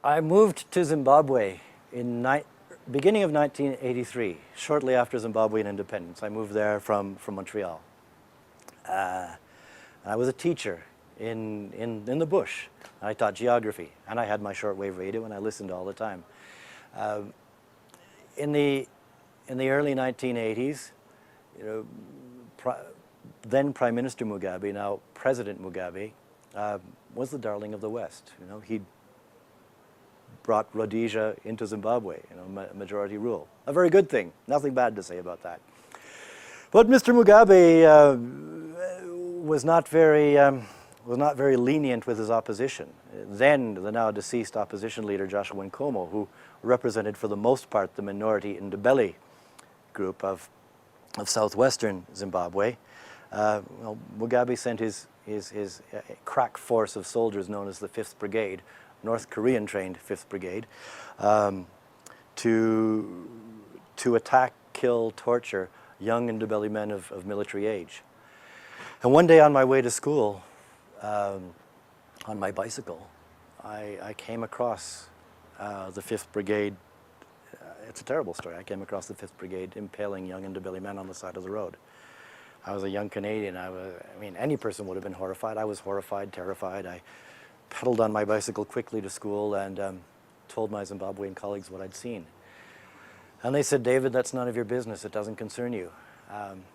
I moved to Zimbabwe in beginning of 1983, shortly after Zimbabwean independence. I moved there from Montreal. I was a teacher in the bush. I taught geography, and I had my shortwave radio, and I listened all the time. In the early 1980s, you know, then Prime Minister Mugabe, now President Mugabe, was the darling of the West. You know, he brought Rhodesia into Zimbabwe, you know, majority rule. A very good thing. Nothing bad to say about that. But Mr. Mugabe was not very lenient with his opposition. Then the now deceased opposition leader Joshua Nkomo, who represented for the most part the minority Ndebele group of southwestern Zimbabwe, well, Mugabe sent his crack force of soldiers known as the 5th Brigade, North Korean trained 5th Brigade, to attack, kill, torture young Ndebele men of military age. And one day on my way to school, on my bicycle, I came across the 5th Brigade. It's a terrible story. I came across the 5th Brigade impaling young Ndebele men on the side of the road. I was a young Canadian. I mean, any person would have been horrified. I was horrified, terrified. I pedaled on my bicycle quickly to school and told my Zimbabwean colleagues what I'd seen. And they said, "David, that's none of your business. It doesn't concern you." And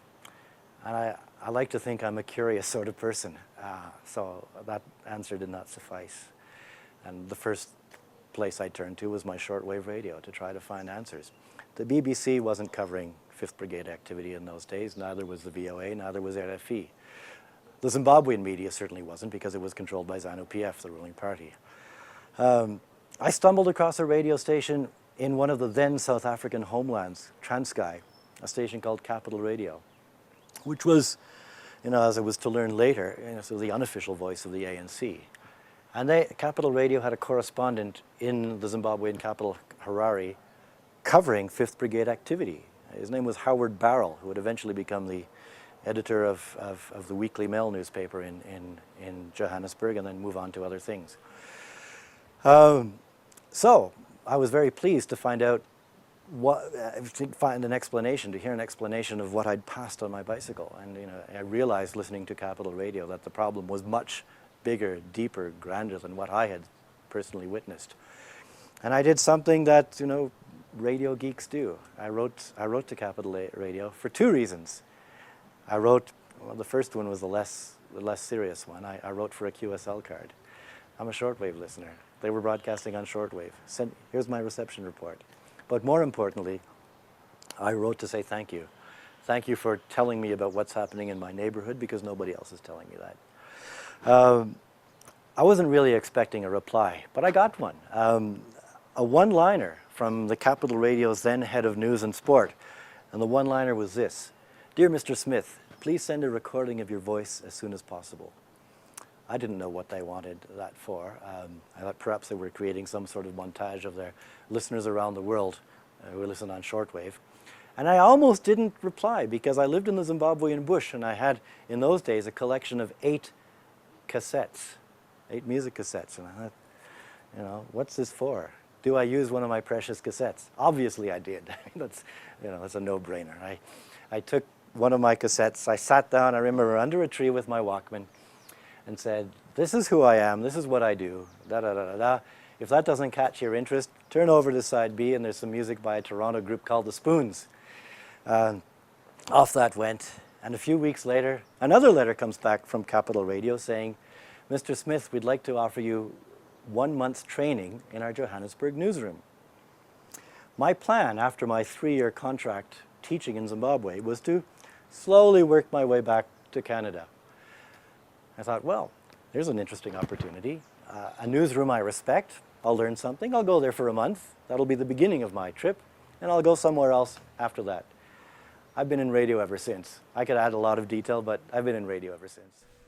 I like to think I'm a curious sort of person. So that answer did not suffice. And the first place I turned to was my shortwave radio to try to find answers. The BBC wasn't covering 5th Brigade activity in those days. Neither was the VOA, neither was RFE. The Zimbabwean media certainly wasn't, because it was controlled by ZANU-PF, the ruling party. I stumbled across a radio station in one of the then South African homelands, Transkei, a station called Capital Radio, which was, you know, as I was to learn later, you know, so the unofficial voice of the ANC. And Capital Radio had a correspondent in the Zimbabwean capital, Harare, covering 5th Brigade activity. His name was Howard Barrell, who would eventually become the editor of the Weekly Mail newspaper in Johannesburg, and then move on to other things. So I was very pleased to find out to hear an explanation of what I'd passed on my bicycle. And you know, I realized listening to Capital Radio that the problem was much bigger, deeper, grander than what I had personally witnessed. And I did something that, you know, radio geeks do. I wrote to Capital Radio for two reasons. Well, the first one was the less serious one. I wrote for a QSL card. I'm a shortwave listener. They were broadcasting on shortwave. Here's my reception report. But more importantly, I wrote to say thank you. Thank you for telling me about what's happening in my neighborhood, because nobody else is telling me that. I wasn't really expecting a reply, but I got one. A one-liner from the Capital Radio's then head of news and sport. And the one-liner was this: "Dear Mr. Smith, please send a recording of your voice as soon as possible." I didn't know what they wanted that for. I thought perhaps they were creating some sort of montage of their listeners around the world who listen on shortwave. And I almost didn't reply, because I lived in the Zimbabwean bush, and I had, in those days, a collection of 8 cassettes, 8 music cassettes. And I thought, you know, what's this for? Do I use one of my precious cassettes? Obviously I did. That's a no-brainer. I took one of my cassettes, I sat down, I remember, under a tree with my Walkman, and said, "This is who I am, this is what I do, da-da-da-da-da. If that doesn't catch your interest, turn over to side B, and there's some music by a Toronto group called the Spoons." Off that went, and a few weeks later, another letter comes back from Capital Radio saying, "Mr. Smith, we'd like to offer you 1 month's training in our Johannesburg newsroom." My plan after my 3-year contract teaching in Zimbabwe was to slowly work my way back to Canada. I thought, well, there's an interesting opportunity. A newsroom I respect. I'll learn something. I'll go there for a month. That'll be the beginning of my trip, and I'll go somewhere else after that. I've been in radio ever since. I could add a lot of detail, but I've been in radio ever since.